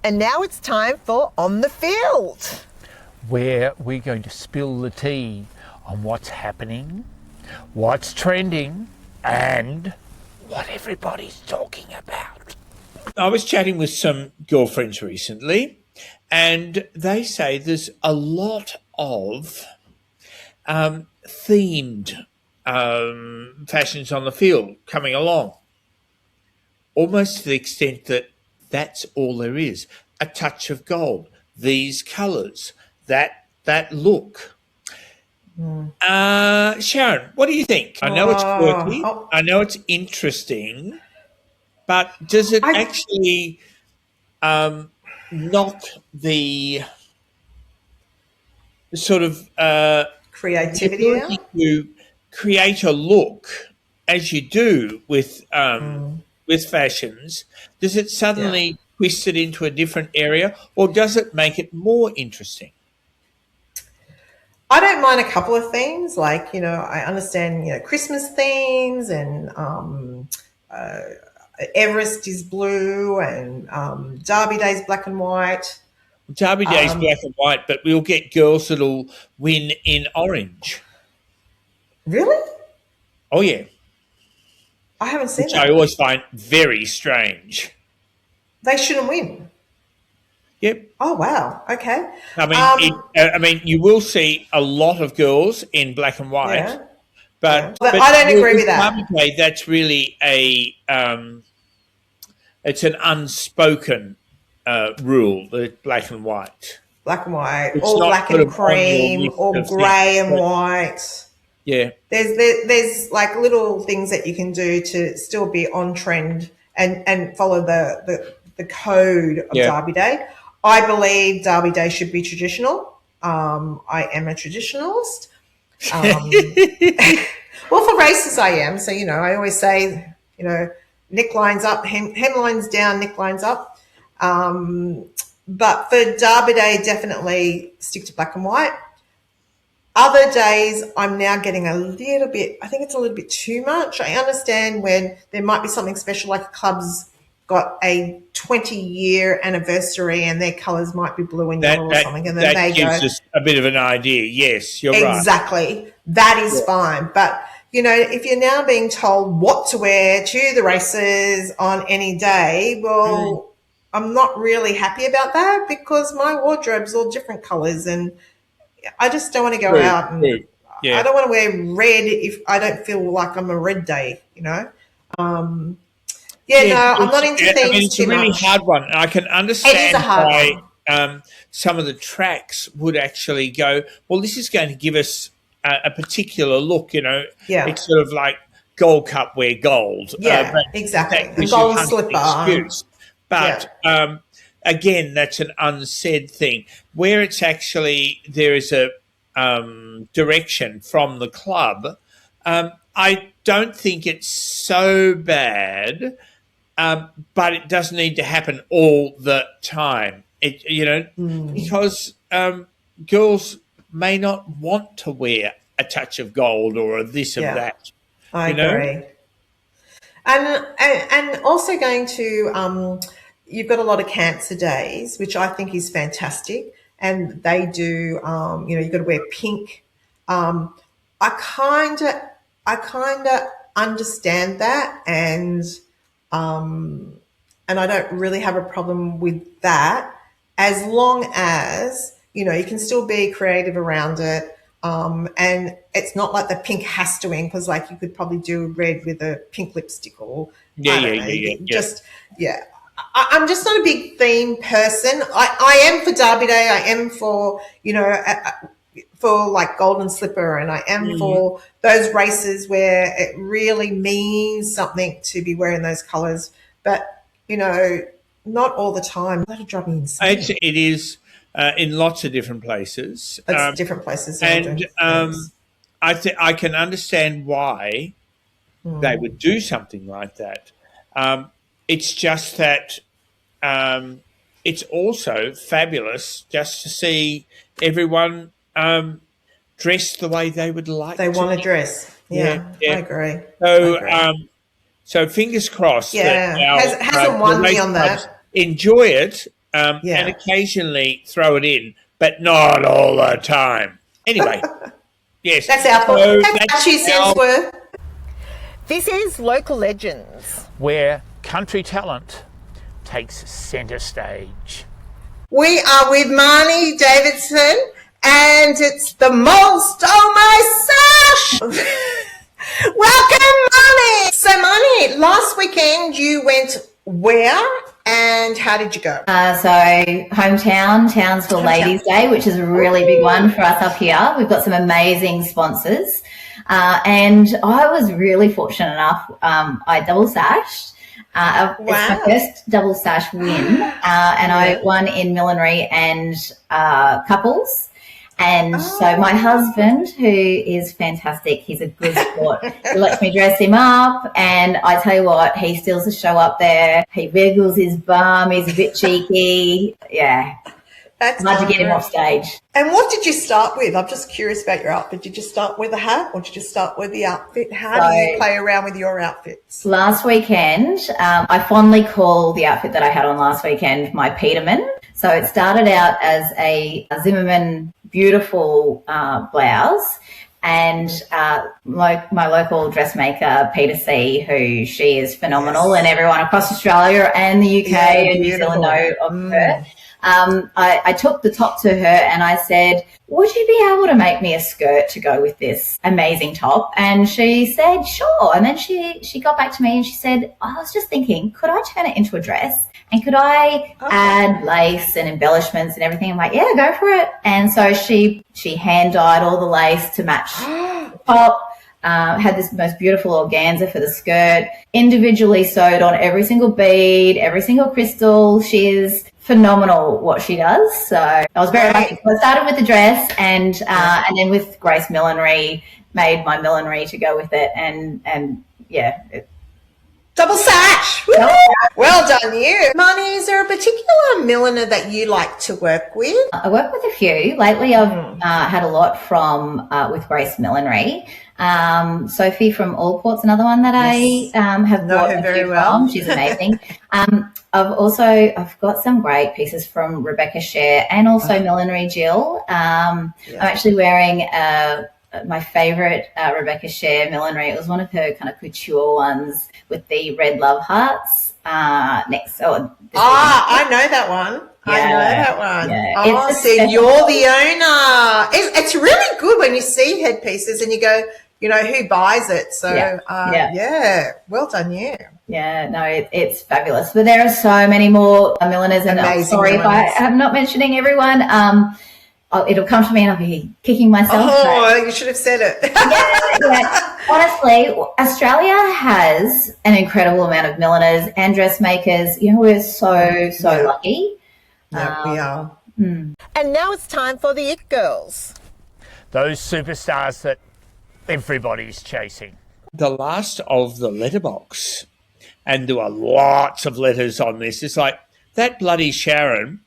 And now it's time for On the Field, where we're going to spill the tea on what's happening, what's trending, and what everybody's talking about. I was chatting with some girlfriends recently, and they say there's a lot of themed fashions on the field coming along, almost to the extent that that's all there is. A touch of gold, these colours, that look. Sharon, what do you think? I know it's quirky, I know it's interesting, but does it actually knock the sort of creativity out? To create a look as you do with fashions? Does it suddenly twist it into a different area, or does it make it more interesting? I don't mind a couple of themes, like, I understand, Christmas themes, and Everest is blue, and Derby Day's black and white. Derby Day's black and white, but we'll get girls that'll win in orange. Really? Oh, yeah. I haven't seen Which that. I always find very strange. They shouldn't win. Yep. Oh, wow. Okay. I mean, you will see a lot of girls in black and white, but I don't agree with that. Derby Day, that's really it's an unspoken rule, the black and white. Black and white, It's all not black sort and of on your cream, list all of grey things, and but- white. Yeah. There's like little things that you can do to still be on trend and follow the code of Derby Day. I believe Derby Day should be traditional. I am a traditionalist. Well, for races I am. So, I always say, necklines up, hemlines down, necklines up. But for Derby Day, definitely stick to black and white. Other days, I'm now getting I think it's a little bit too much. I understand when there might be something special, like a club's got a 20-year anniversary and their colours might be blue and yellow or something. And then that gives us a bit of an idea. Yes, you're right. Exactly. That is fine. But, if you're now being told what to wear to the races on any day, well, I'm not really happy about that, because my wardrobe's all different colours, and I just don't want to go out and I don't want to wear red if I don't feel like I'm a red day, I'm not into things it's too a really much. hard one. I can understand It is a hard why some of the tracks would actually go, well, this is going to give us a particular look, It's sort of like Gold Cup wear gold. Exactly. The golden slipper. Excuse. But again, that's an unsaid thing. Where it's actually there is a direction from the club, I don't think it's so bad, but it does need to happen all the time. Because girls may not want to wear a touch of gold or a this of that. I agree. And also going to you've got a lot of cancer days, which I think is fantastic, and they do you've got to wear pink. I kind of understand that, and I don't really have a problem with that, as long as you can still be creative around it. And it's not like the pink has to win, because like you could probably do red with a pink lipstick or I'm just not a big theme person. I am for Derby Day. I am for for like Golden Slipper, and I am for those races where it really means something to be wearing those colours. But not all the time. That'll drive me insane. It is. In lots of different places. It's different places. And I can understand why they would do something like that. It's just that it's also fabulous just to see everyone dressed the way they would like they want to dress. Yeah, I agree. So fingers crossed. Yeah, that hasn't won me on that. Enjoy it and occasionally throw it in, but not all the time. Anyway, yes. That's our fault. That's 2 cents worth. This is Local Legends, where country talent takes centre stage. We are with Marnie Davidson, and it's the most my Sash. Welcome, Marnie. So, Marnie, last weekend you went where and how did you go? So hometown, Townsville Ladies Day, which is a really big one for us up here. We've got some amazing sponsors. And I was really fortunate enough. I double sashed. It's my first double sash win. And I won in millinery and couples. And so my husband, who is fantastic, he's a good sport. He lets me dress him up, and I tell you what, he steals the show up there. He wiggles his bum. He's a bit cheeky. Yeah. That's hard to get him off stage. And what did you start with? I'm just curious about your outfit. Did you start with a hat or did you start with the outfit? How do you play around with your outfits? Last weekend, I fondly call the outfit that I had on last weekend my Peterman. So it started out as a Zimmermann beautiful blouse, and my local dressmaker, Peter C., who she is phenomenal, and everyone across Australia and the UK and New Zealand know of her. I took the top to her and I said, would you be able to make me a skirt to go with this amazing top? And she said, sure. And then she got back to me and she said, I was just thinking, could I turn it into a dress? And could I add lace and embellishments and everything? I'm like, yeah, go for it. And so she hand dyed all the lace to match the top. Had this most beautiful organza for the skirt, individually sewed on every single bead, every single crystal. She is phenomenal what she does. So I was very lucky. So I started with the dress and then with Grace Millinery, made my millinery to go with it. And double sash. Well done, you. Marnie, is there a particular milliner that you like to work with? I work with a few. Lately I've had a lot from with Grace Millinery. Sophie from Allport's another one that I have bought a few from. She's amazing. I've got some great pieces from Rebecca Scher and also Millinery Jill. I'm actually wearing my favourite Rebecca Scher millinery. It was one of her kind of couture ones with the red love hearts next. I know that one. Yeah, I know that one. Yeah. So you're the owner. It's really good when you see headpieces and you go, who buys it? So, well done, you. Yeah, no, it's fabulous. But there are so many more milliners, and I'm sorry if I am not mentioning everyone. It'll come to me and I'll be kicking myself. You should have said it. yeah. Honestly, Australia has an incredible amount of milliners and dressmakers. We're so lucky. Yeah, we are. And now it's time for the It Girls. Those superstars that everybody's chasing. The last of the letterbox, and there are lots of letters on this. It's like, that bloody Sharon,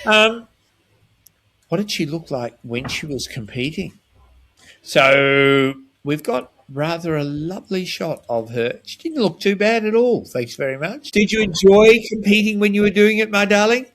what did she look like when she was competing? So we've got rather a lovely shot of her. She didn't look too bad at all. Thanks very much. Did you enjoy competing when you were doing it, my darling?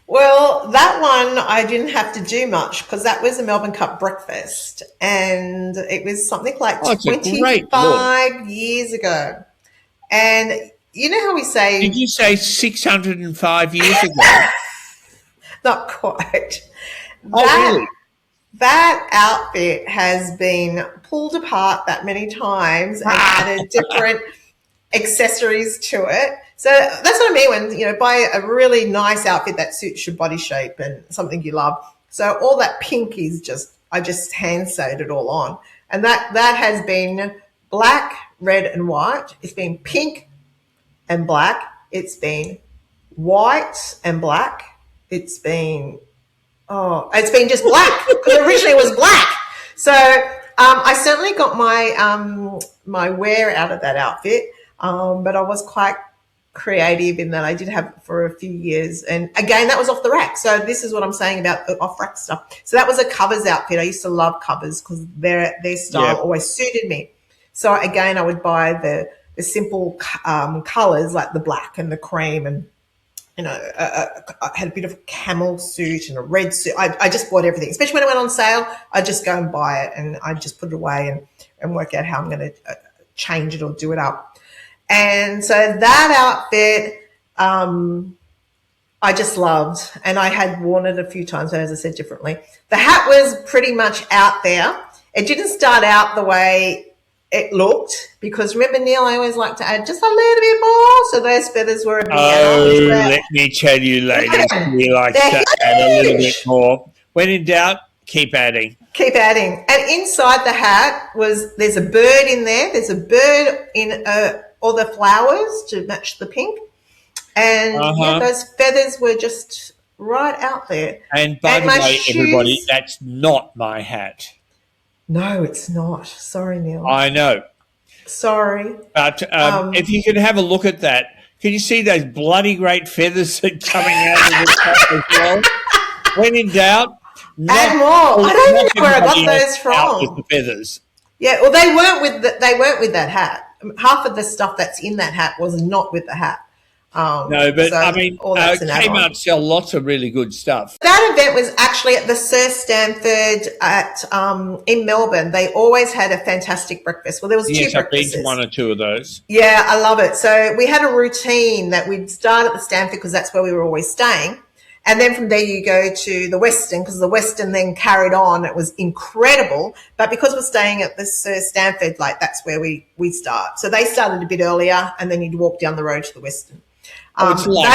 Well, that one I didn't have to do much because that was a Melbourne Cup breakfast, and it was something like 25 years ago. And you know how we say... Did you say 605 years ago? Not quite. Really? That outfit has been pulled apart that many times and added different accessories to it. So that's what I mean when, buy a really nice outfit that suits your body shape and something you love. So all that pink is I just hand sewed it all on. And that has been black, red and white. It's been pink and black. It's been white and black. It's been just black because originally it was black. So I certainly got my wear out of that outfit, but I was quite creative in that I did have it for a few years. And again, that was off the rack. So this is what I'm saying about the off rack stuff. So that was a covers outfit. I used to love covers because their style always suited me. So again, I would buy the simple colours like the black and the cream and I had a bit of a camel suit and a red suit. I just bought everything, especially when it went on sale. I just go and buy it, and I just put it away and work out how I'm going to change it or do it up. And so that outfit, I just loved, and I had worn it a few times, as I said, differently. The hat was pretty much out there. It didn't start out the way it looked, because remember, Neil, I always like to add just a little bit more, so those feathers were a bit let me tell you, ladies, we like to add a little bit more. When in doubt, keep adding. Keep adding. And inside the hat there's a bird in there. There's a bird in all the flowers to match the pink. And those feathers were just right out there. And by the way, everybody, that's not my hat. No, it's not. Sorry, Neil. I know. Sorry. But if you can have a look at that, can you see those bloody great feathers coming out of the top as well? When in doubt, add more. I don't know where I got those from. With the feathers. Yeah, well, they weren't with that hat. Half of the stuff that's in that hat was not with the hat. No, but so, I mean, Kmart sell lots of really good stuff. That event was actually at the Sir Stamford in Melbourne. They always had a fantastic breakfast. Well, there was two breakfasts. I've been to one or two of those. Yeah, I love it. So we had a routine that we'd start at the Stamford because that's where we were always staying. And then from there you go to the Westin, because the Westin then carried on. It was incredible. But because we're staying at the Sir Stamford, that's where we start. So they started a bit earlier, and then you'd walk down the road to the Westin. They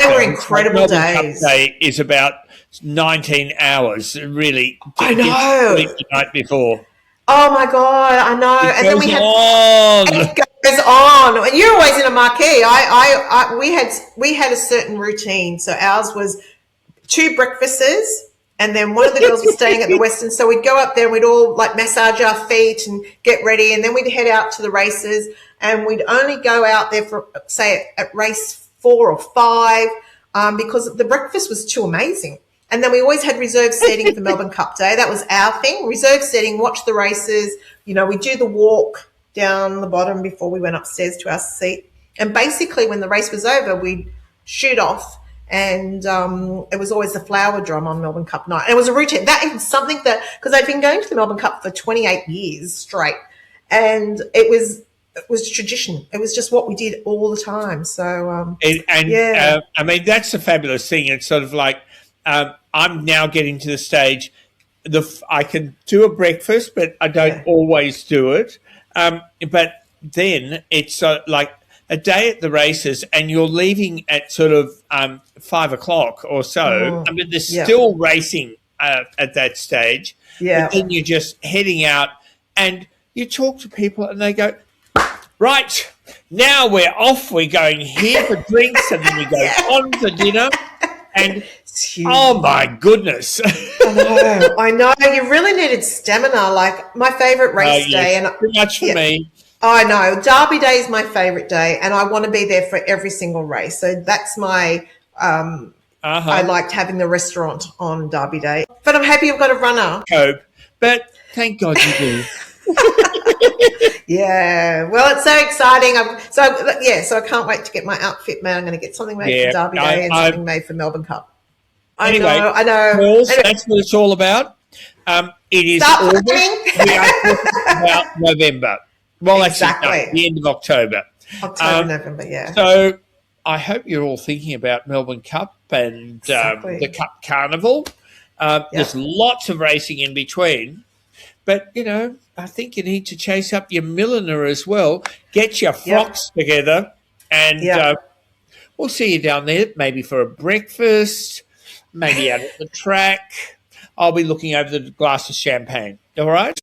were incredible days. Cup Day is about 19 hours, really. I know. The night before. Oh my God, I know. It goes on. You're always in a marquee. We had a certain routine. So ours was 2 breakfasts, and then one of the girls was staying at the Westin. So we'd go up there and we'd all massage our feet and get ready, and then we'd head out to the races, and we'd only go out there for, say, at race 4 or 5, because the breakfast was too amazing. And then we always had reserve seating for Melbourne Cup Day. That was our thing. Reserve seating, watch the races. We do the walk down the bottom before we went upstairs to our seat. And basically when the race was over, we'd shoot off, and it was always the flower drum on Melbourne Cup night. And it was a routine. That is something that, because I'd been going to the Melbourne Cup for 28 years straight, and it was tradition. It was just what we did all the time. So, I mean, that's a fabulous thing. It's sort of like, I'm now getting to the stage, I can do a breakfast, but I don't always do it. But then it's like a day at the races, and you're leaving at sort of 5 o'clock or so. I mean, there's still racing at that stage. Yeah. But then you're just heading out, and you talk to people, and they go, right, now we're off. We're going here for drinks, and then we go on for dinner. And oh my goodness! I know. You really needed stamina. Like my favourite race day, and too much for me. I know. Derby Day is my favourite day, and I want to be there for every single race. So that's my. I liked having the restaurant on Derby Day, but I'm happy I've got a runner. Hope, but thank God you do. Yeah, well, it's so exciting. So I can't wait to get my outfit made. I'm going to get something made for Derby Day and something made for Melbourne Cup. I know. Girls, that's what it's all about. It is August. We are talking about November. Well, actually, the end of October. November, yeah. So I hope you're all thinking about Melbourne Cup and the Cup Carnival. There's lots of racing in between. But, I think you need to chase up your milliner as well. Get your frocks together, and we'll see you down there, maybe for a breakfast, maybe out at the track. I'll be looking over the glass of champagne. All right?